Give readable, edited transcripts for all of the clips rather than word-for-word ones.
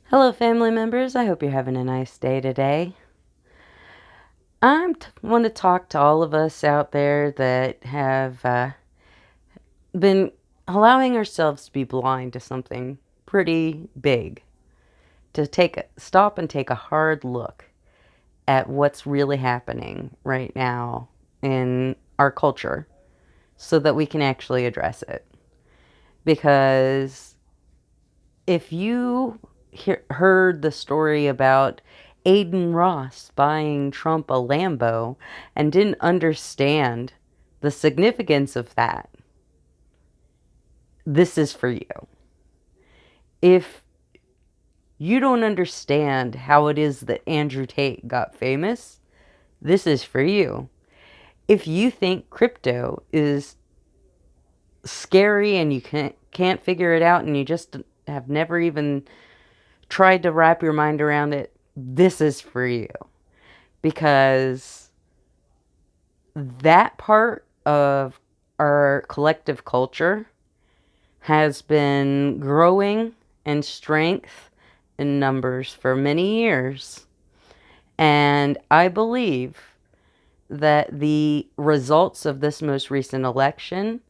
Hello, family members. I hope you're having a nice day today. Want to talk to all of us out there that have been allowing ourselves to be blind to something pretty big. To stop and take a hard look at what's really happening right now in our culture, so that we can actually address it. Because if you heard the story about Aiden Ross buying Trump a Lambo and didn't understand the significance of that, this is for you. If you don't understand how it is that Andrew Tate got famous, this is for you. If you think crypto is scary and you can't figure it out and you just have never even tried to wrap your mind around it, this is for you. Because that part of our collective culture has been growing in strength and numbers for many years. And I believe that the results of this most recent election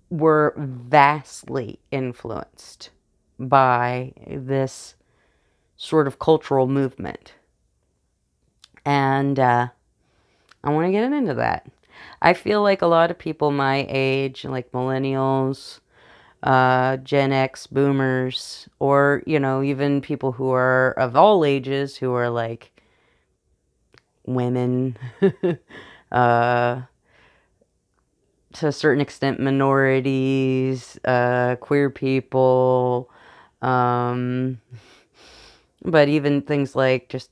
were vastly influenced by this sort of cultural movement. And I want to get into that. I feel like a lot of people my age, like millennials, Gen X, boomers, or, even people who are of all ages who are like women, uh, to a certain extent, minorities, queer people, um, but even things like just,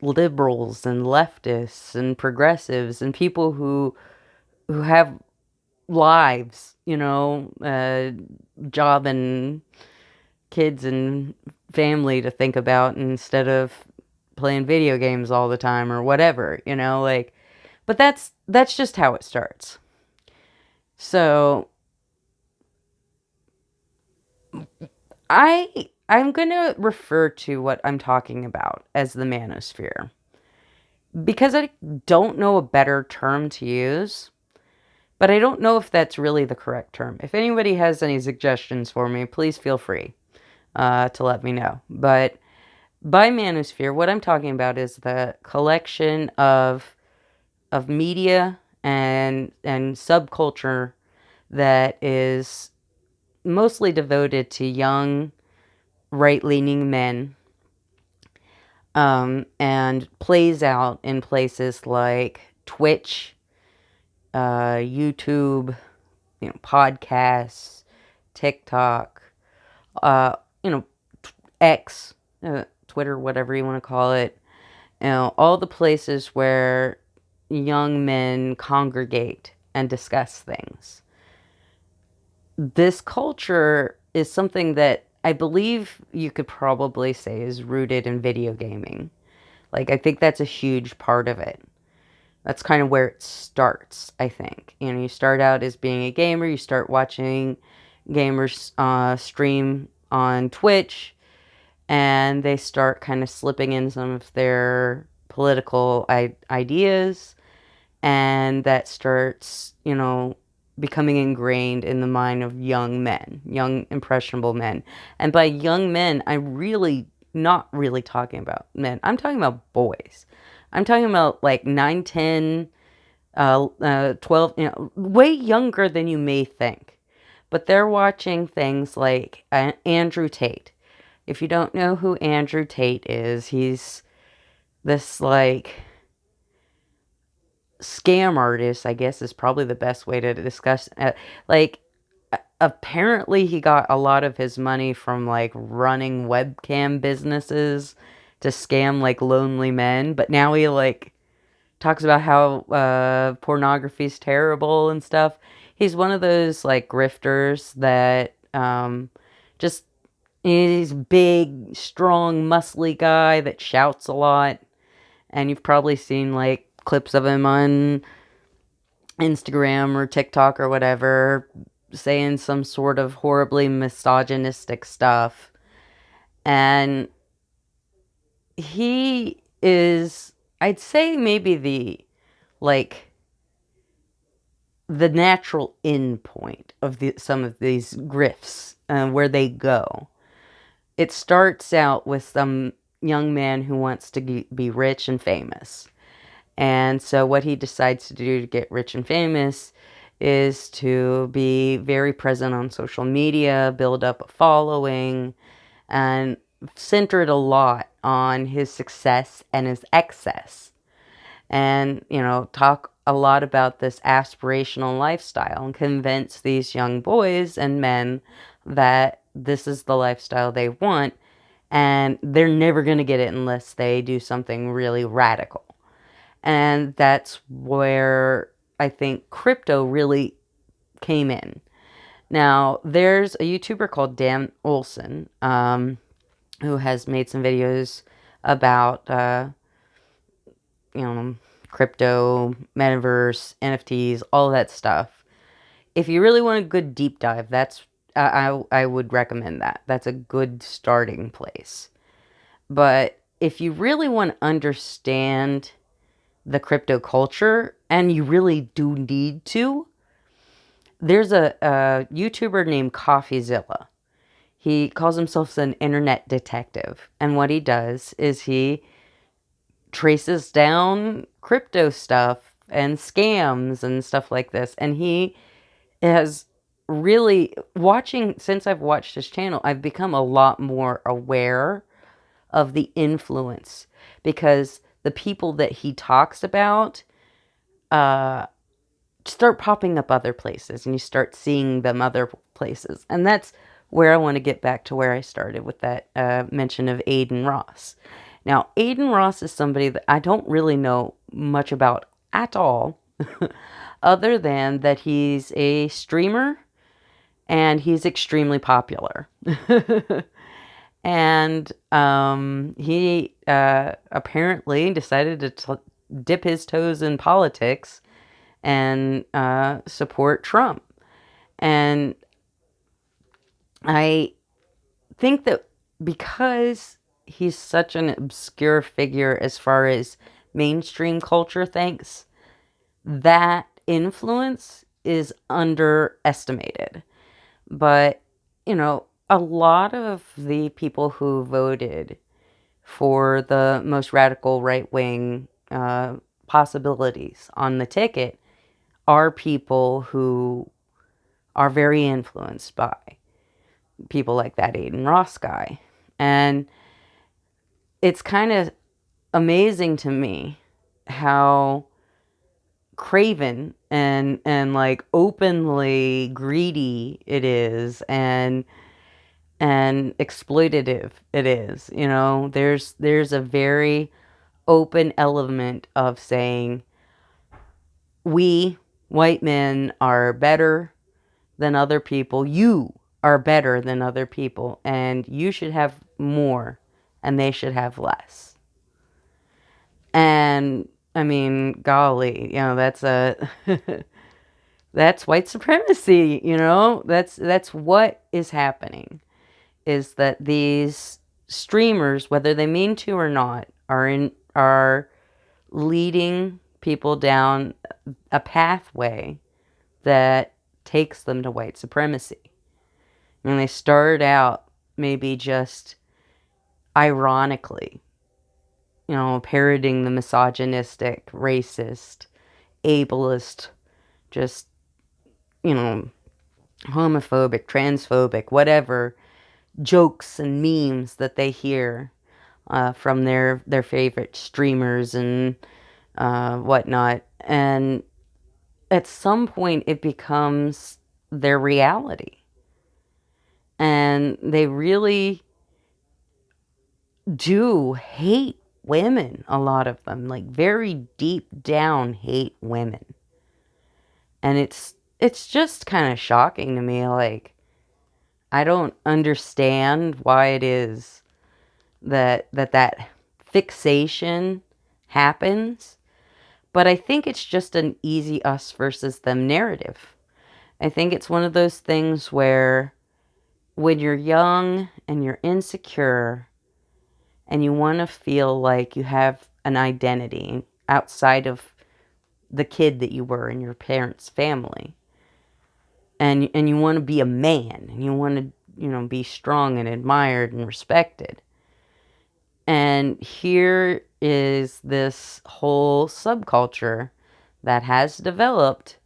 liberals and leftists and progressives and people who have lives, job and kids and family to think about instead of playing video games all the time or whatever, but that's just how it starts. So I'm going to refer to what I'm talking about as the manosphere because I don't know a better term to use. But I don't know if that's really the correct term. If anybody has any suggestions for me, please feel free to let me know. But by manosphere, what I'm talking about is the collection of media and subculture that is mostly devoted to young, right-leaning men, and plays out in places like Twitch, YouTube, podcasts, TikTok, uh, you know, X, Twitter, whatever you want to call it, all the places where young men congregate and discuss things. This culture is something that I believe you could probably say is rooted in video gaming. Like, I think that's a huge part of it. That's kind of where it starts, I think. You start out as being a gamer, you start watching gamers stream on Twitch, and they start kind of slipping in some of their political ideas, and that starts, becoming ingrained in the mind of young men, young, impressionable men. And by young men, I'm really not really talking about men. I'm talking about boys. I'm talking about like 9, 10, 12, way younger than you may think. But they're watching things like Andrew Tate. If you don't know who Andrew Tate is, he's this like scam artist, I guess is probably the best way to discuss. Like, apparently he got a lot of his money from like running webcam businesses to scam like lonely men, but now he like talks about how pornography is terrible and stuff. He's one of those like grifters that just he's big, strong, muscly guy that shouts a lot. And you've probably seen like clips of him on Instagram or TikTok or whatever saying some sort of horribly misogynistic stuff. And he is, I'd say, maybe like the natural end point of some of these grifts, where they go. It starts out with some young man who wants to be rich and famous. And so what he decides to do to get rich and famous is to be very present on social media, build up a following, and center it a lot on his success and his excess. And, talk a lot about this aspirational lifestyle and convince these young boys and men that this is the lifestyle they want, and they're never going to get it unless they do something really radical. And that's where I think crypto really came in. Now, there's a YouTuber called Dan Olson, who has made some videos about, you know, crypto, metaverse, NFTs, all that stuff. If you really want a good deep dive, that's I would recommend that. That's a good starting place. But if you really want to understand the crypto culture, and you really do need to, there's a YouTuber named CoffeeZilla. He calls himself an internet detective. And what he does is he traces down crypto stuff and scams and stuff like this. And he has really, since I've watched his channel, I've become a lot more aware of the influence, because the people that he talks about uh, start popping up other places, and you start seeing them other places. And that's where I want to get back to where I started with that mention of Aiden Ross. Now, Aiden Ross is somebody that I don't really know much about at all, other than that he's a streamer and he's extremely popular. And he apparently decided to dip his toes in politics and support Trump. And I think that because he's such an obscure figure as far as mainstream culture thinks, that influence is underestimated. But, a lot of the people who voted for the most radical right-wing possibilities on the ticket are people who are very influenced by people like that Aiden Ross guy. And it's kind of amazing to me how craven and like openly greedy it is, and exploitative it is. There's a very open element of saying, we white men are better than other people. You are better than other people, and you should have more, and they should have less. And I mean, golly, that's white supremacy. That's what is happening. Is that these streamers, whether they mean to or not, are leading people down a pathway that takes them to white supremacy. And they start out maybe just ironically, parroting the misogynistic, racist, ableist, just, homophobic, transphobic, whatever jokes and memes that they hear from their favorite streamers and whatnot. And at some point it becomes their reality. And they really do hate women, a lot of them, like very deep down hate women. And it's just kind of shocking to me. Like, I don't understand why it is that fixation happens, but I think it's just an easy us versus them narrative. I think it's one of those things where when you're young and you're insecure and you want to feel like you have an identity outside of the kid that you were in your parents' family, and you want to be a man, and you want to, be strong and admired and respected. And here is this whole subculture that has developed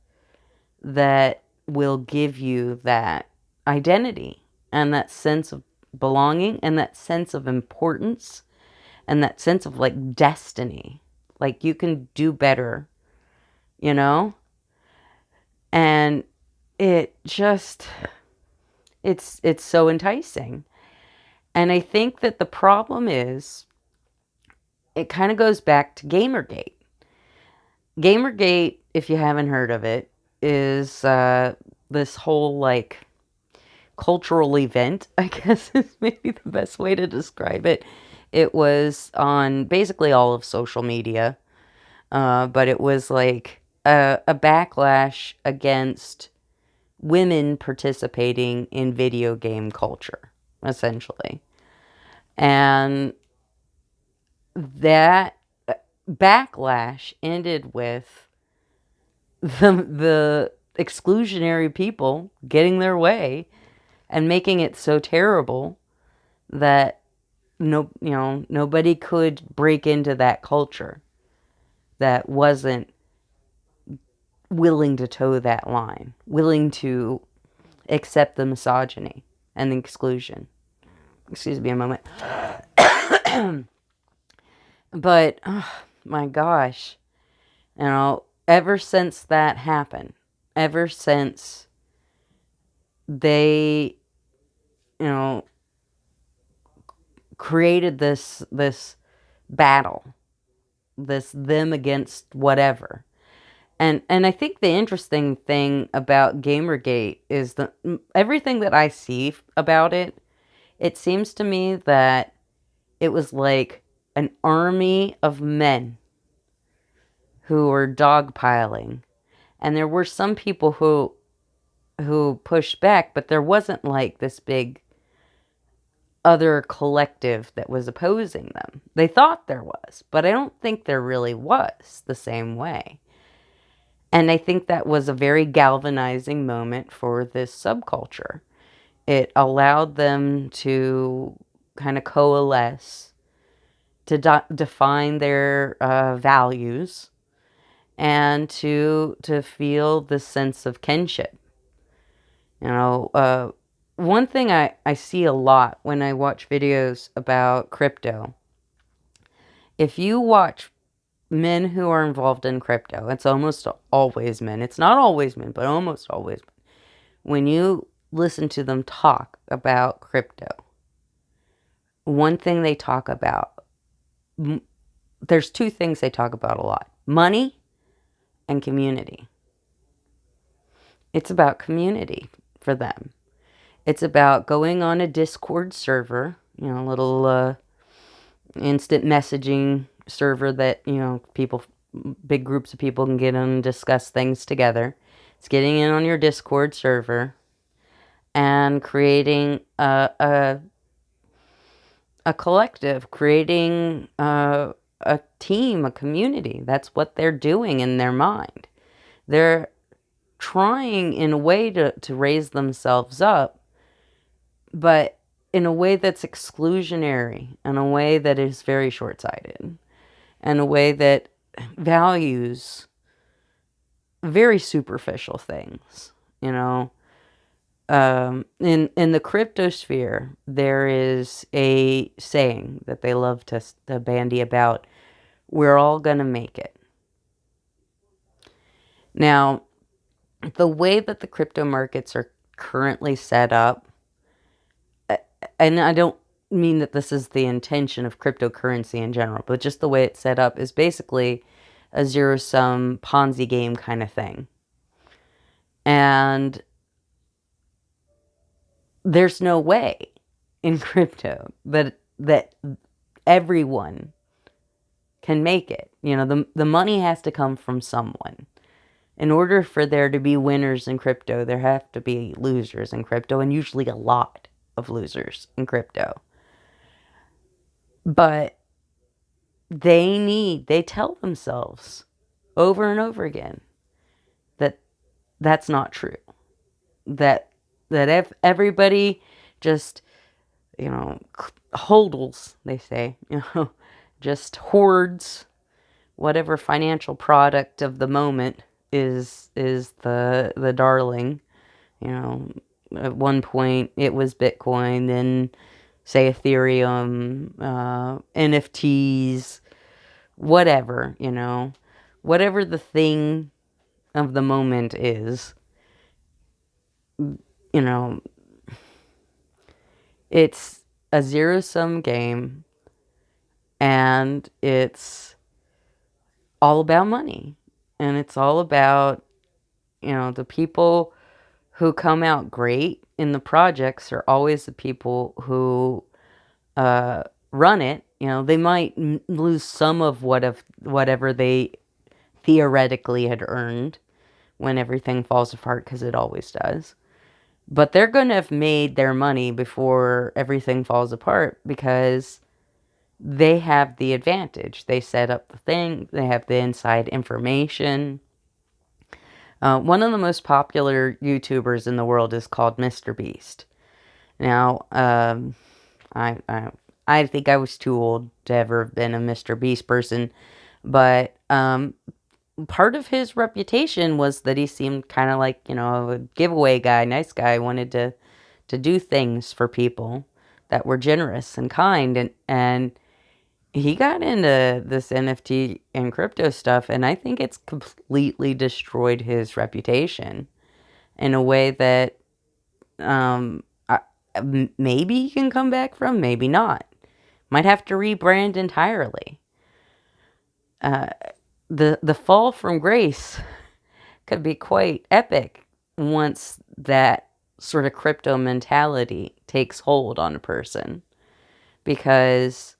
that will give you that identity and that sense of belonging and that sense of importance and that sense of like destiny. Like you can do better, you know? And it just it's so enticing. And I think that the problem is it kind of goes back to Gamergate. Gamergate, if you haven't heard of it, is this whole like cultural event, I guess is maybe the best way to describe it. It was on basically all of social media, but it was like a backlash against women participating in video game culture, essentially. And that backlash ended with the exclusionary people getting their way and making it so terrible that nobody could break into that culture that wasn't willing to toe that line, willing to accept the misogyny and the exclusion. Excuse me a moment. But oh my gosh, ever since that happened, ever since they, created this battle, this them against whatever. And I think the interesting thing about Gamergate is that everything that I see about it, it seems to me that it was like an army of men who were dogpiling. And there were some people who pushed back, but there wasn't like this big other collective that was opposing them. They thought there was, but I don't think there really was the same way. And I think that was a very galvanizing moment for this subculture. It allowed them to kind of coalesce, to define their values, and to feel this sense of kinship. One thing I see a lot when I watch videos about crypto, if you watch men who are involved in crypto, it's almost always men. It's not always men, but almost always men. When you listen to them talk about crypto, one thing they talk about, there's two things they talk about a lot: money and community. It's about community for them. It's about going on a Discord server, a little instant messaging server that, people, big groups of people can get on and discuss things together. It's getting in on your Discord server and creating a collective, creating a team, a community. That's what they're doing in their mind. They're trying in a way to raise themselves up, but in a way that's exclusionary, in a way that is very short-sighted, in a way that values very superficial things. In the cryptosphere, there is a saying that they love to bandy about: we're all gonna make it. Now, the way that the crypto markets are currently set up, and I don't mean that this is the intention of cryptocurrency in general, but just the way it's set up is basically a zero-sum Ponzi game kind of thing. And there's no way in crypto that everyone can make it. The money has to come from someone. In order for there to be winners in crypto, there have to be losers in crypto, and usually a lot. of losers in crypto. But they tell themselves over and over again that that's not true. That if everybody just, hodls, they say, just hoards whatever financial product of the moment is the darling. At one point it was Bitcoin, then say Ethereum, NFTs, whatever, whatever the thing of the moment is, you know, it's a zero-sum game, and it's all about money. And it's all about, the people who come out great in the projects are always the people who run it. They might lose some of whatever they theoretically had earned when everything falls apart, because it always does. But they're going to have made their money before everything falls apart, because they have the advantage. They set up the thing. They have the inside information. One of the most popular YouTubers in the world is called Mr. Beast. Now, I think I was too old to ever have been a Mr. Beast person, but part of his reputation was that he seemed kind of like, a giveaway guy, nice guy, wanted to do things for people that were generous and kind, and he got into this NFT and crypto stuff, and I think it's completely destroyed his reputation in a way that maybe he can come back from, maybe not. Might have to rebrand entirely. The fall from grace could be quite epic once that sort of crypto mentality takes hold on a person, because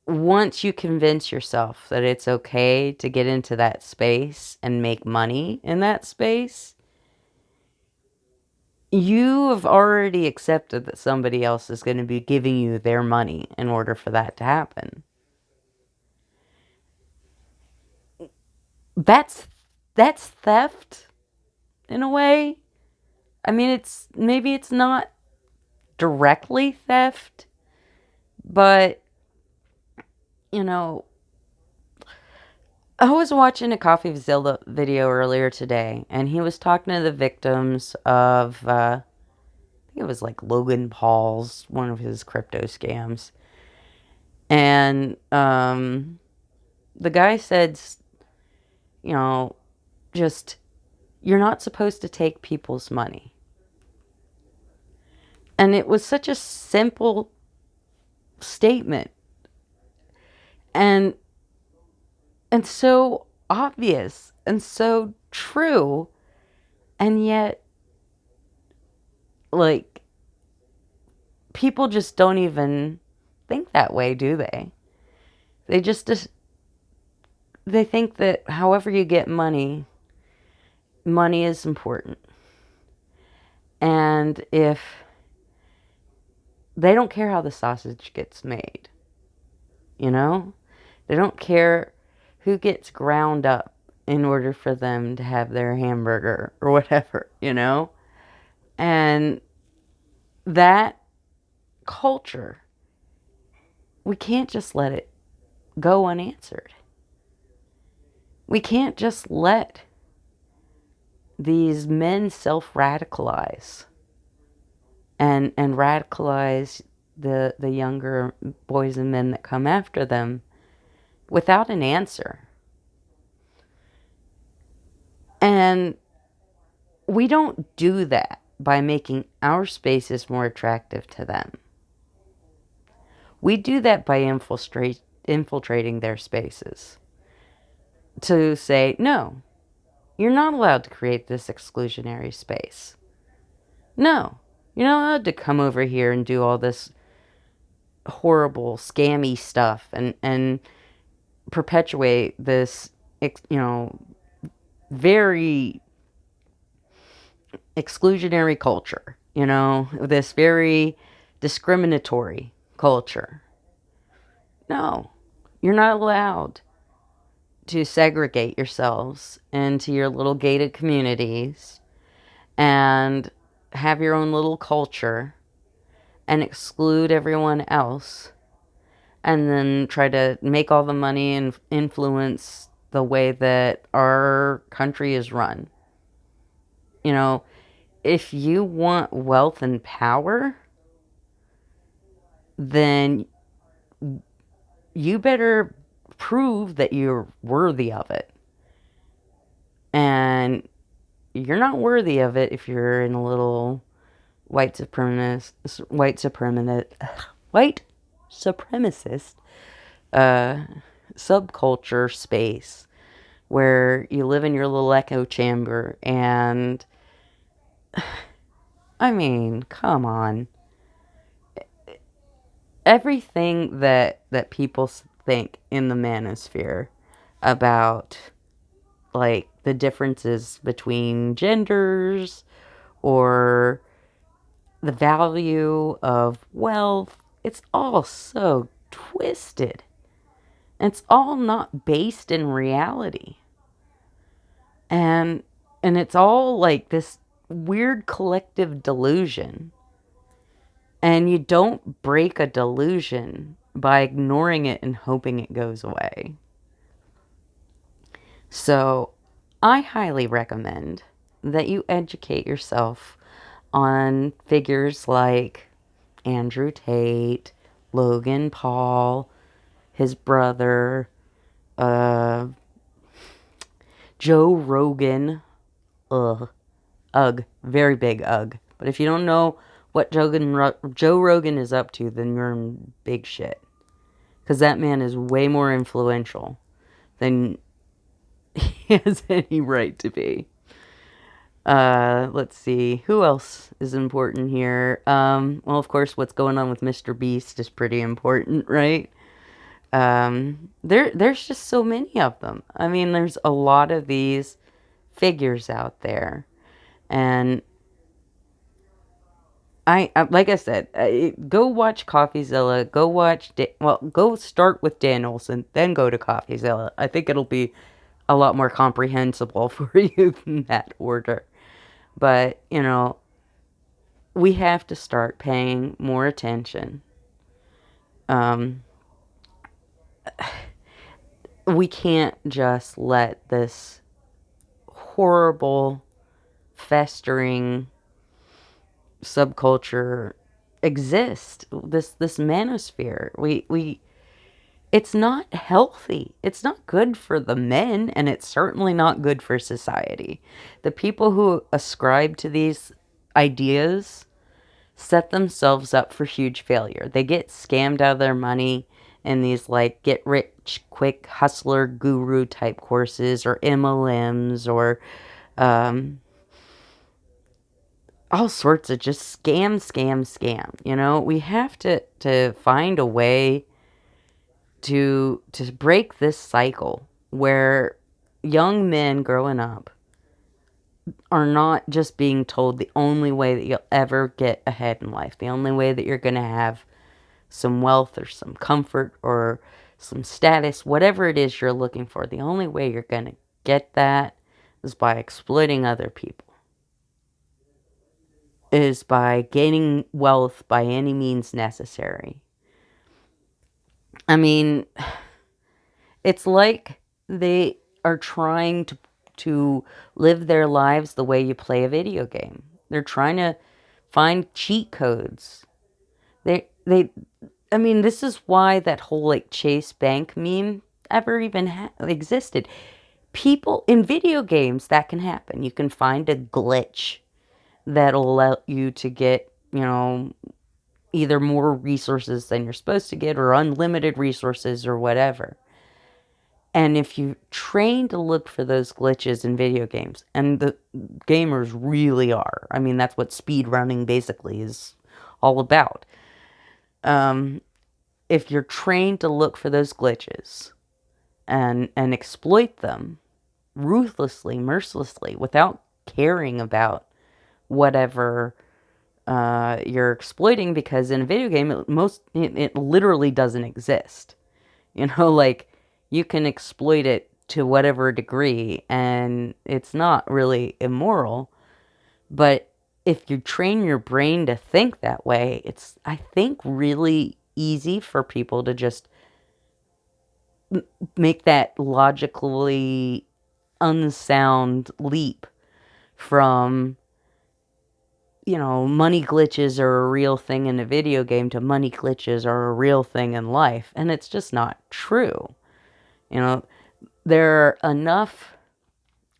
once you convince yourself that it's okay to get into that space and make money in that space, you have already accepted that somebody else is going to be giving you their money in order for that to happen. That's theft in a way. I mean, maybe it's not directly theft, but I was watching a CoffeeZilla video earlier today, and he was talking to the victims of, I think it was like Logan Paul's, one of his crypto scams. And the guy said, just, you're not supposed to take people's money. And it was such a simple statement. And so obvious and so true, and yet, like, people just don't even think that way, do they? They they think that however you get money is important. And if they don't care how the sausage gets made, they don't care who gets ground up in order for them to have their hamburger or whatever, And that culture, we can't just let it go unanswered. We can't just let these men self-radicalize and radicalize the younger boys and men that come after them without an answer. And we don't do that by making our spaces more attractive to them. We do that by infiltrating their spaces to say, no, you're not allowed to create this exclusionary space. No, you're not allowed to come over here and do all this horrible, scammy stuff and perpetuate this, very exclusionary culture, this very discriminatory culture. No, you're not allowed to segregate yourselves into your little gated communities and have your own little culture and exclude everyone else and then try to make all the money and influence the way that our country is run. You know, if you want wealth and power, then you better prove that you're worthy of it. And you're not worthy of it if you're in a little white supremacist, white supremacist subculture space where you live in your little echo chamber. And I mean, come on. Everything that people think in the manosphere about, like, the differences between genders or the value of wealth, it's all so twisted. It's all not based in reality. And it's all like this weird collective delusion. And you don't break a delusion by ignoring it and hoping it goes away. So, I highly recommend that you educate yourself on figures like Andrew Tate, Logan Paul, his brother, Joe Rogan. Ugh, very big ugh. But if you don't know what Joe Rogan is up to, then you're in big shit. Because that man is way more influential than he has any right to be. Let's see. Who else is important here? Well, of course, what's going on with Mr. Beast is pretty important, right? There's just so many of them. I mean, there's a lot of these figures out there. And like I said, go watch Coffeezilla. Go start with Dan Olson, then go to Coffeezilla. I think it'll be a lot more comprehensible for you in that order. But, we have to start paying more attention. We can't just let this horrible, festering subculture exist. This manosphere. It's not healthy. It's not good for the men, and it's certainly not good for society. The people who ascribe to these ideas set themselves up for huge failure. They get scammed out of their money in these, like, get rich quick hustler guru type courses or MLMs or all sorts of just scam. We have to find a way to break this cycle where young men growing up are not just being told the only way that you'll ever get ahead in life, the only way that you're going to have some wealth or some comfort or some status, whatever it is you're looking for, the only way you're going to get that is by exploiting other people, is by gaining wealth by any means necessary. I mean, it's like they are trying to live their lives the way you play a video game. They're trying to find cheat codes. I mean, this is why that whole, like, Chase Bank meme ever even existed. People in video games, that can happen. You can find a glitch that'll allow you to get, either more resources than you're supposed to get or unlimited resources or whatever. And if you train to look for those glitches in video games, and the gamers really are, I mean, that's what speedrunning basically is all about. If you're trained to look for those glitches and exploit them ruthlessly, mercilessly, without caring about whatever you're exploiting, because in a video game, it literally doesn't exist. Like, you can exploit it to whatever degree, and it's not really immoral. But if you train your brain to think that way, it's, I think, really easy for people to just make that logically unsound leap from, money glitches are a real thing in a video game to money glitches are a real thing in life. And it's just not true. You know, there are enough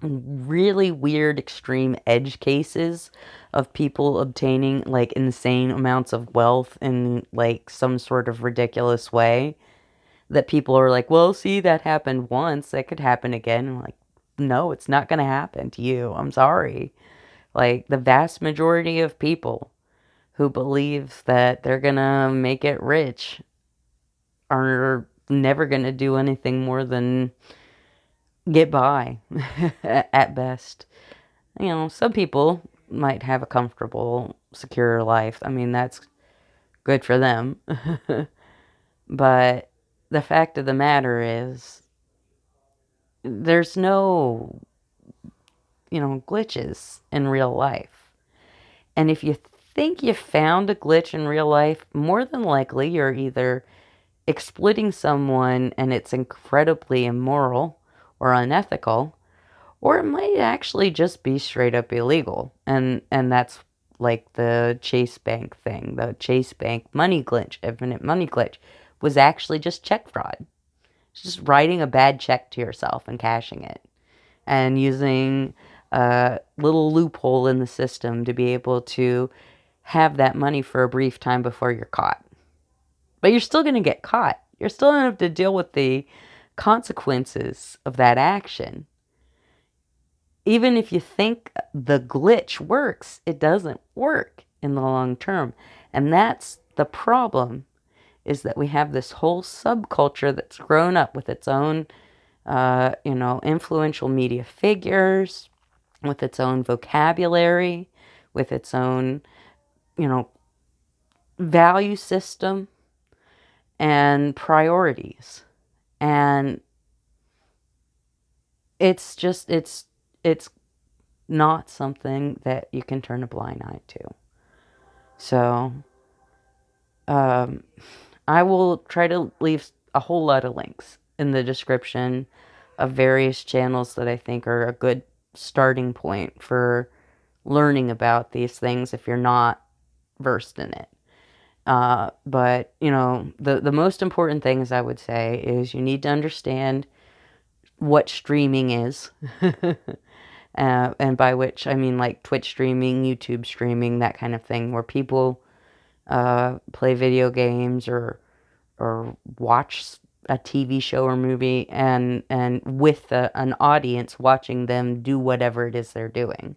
really weird extreme edge cases of people obtaining like insane amounts of wealth in like some sort of ridiculous way that people are like, well, see, that happened once, that could happen again. I'm like, no, it's not going to happen to you. I'm sorry. Like, the vast majority of people who believe that they're going to make it rich are never going to do anything more than get by at best. Some people might have a comfortable, secure life. I mean, that's good for them. But the fact of the matter is, there's no, glitches in real life. And if you think you found a glitch in real life, more than likely you're either exploiting someone and it's incredibly immoral or unethical, or it might actually just be straight up illegal. And that's like the Chase Bank thing. The Chase Bank money glitch, infinite money glitch, was actually just check fraud. It's just writing a bad check to yourself and cashing it, and using a little loophole in the system to be able to have that money for a brief time before you're caught. But you're still going to get caught. You're still going to have to deal with the consequences of that action. Even if you think the glitch works, it doesn't work in the long term. And that's the problem, is that we have this whole subculture that's grown up with its own, influential media figures, with its own vocabulary, with its own, value system and priorities. And it's just, it's not something that you can turn a blind eye to. So, I will try to leave a whole lot of links in the description of various channels that I think are a good starting point for learning about these things if you're not versed in it. But, the most important things I would say is you need to understand what streaming is. And by which I mean like Twitch streaming, YouTube streaming, that kind of thing, where people play video games or watch a TV show or movie and with an audience watching them do whatever it is they're doing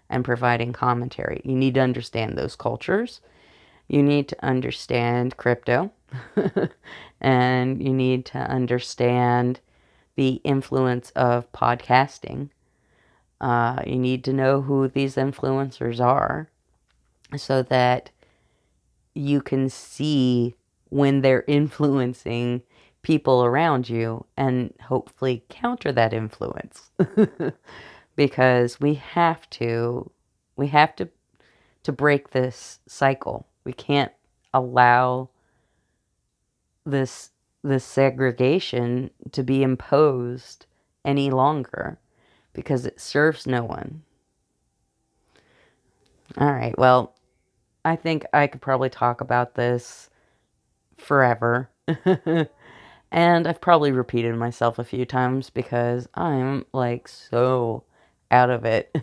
and providing commentary. You need to understand those cultures. You need to understand crypto. And you need to understand the influence of podcasting. You need to know who these influencers are so that you can see when they're influencing people around you and hopefully counter that influence. Because we have to break this cycle. We can't allow this segregation to be imposed any longer, because it serves no one. All right, well, I think I could probably talk about this forever. And I've probably repeated myself a few times because I'm like so out of it.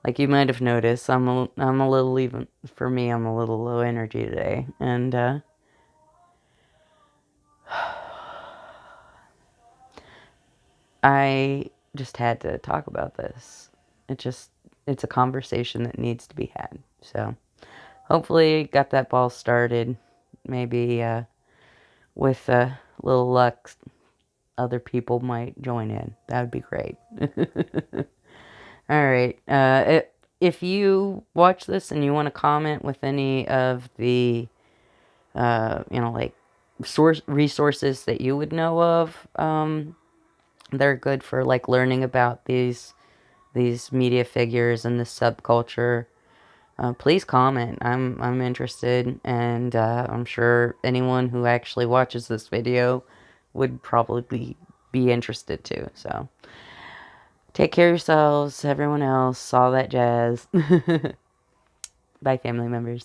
Like you might have noticed, I'm a little, even for me, I'm a little low energy today. And I just had to talk about this. It's a conversation that needs to be had. So hopefully got that ball started. Maybe with a little luck, other people might join in. That would be great. All right. if you watch this and you want to comment with any of the, like resources that you would know of, they're good for like learning about these media figures and this subculture. Please comment. I'm interested, and I'm sure anyone who actually watches this video would probably be interested too. So take care of yourselves, everyone else, all that jazz. Bye, family members.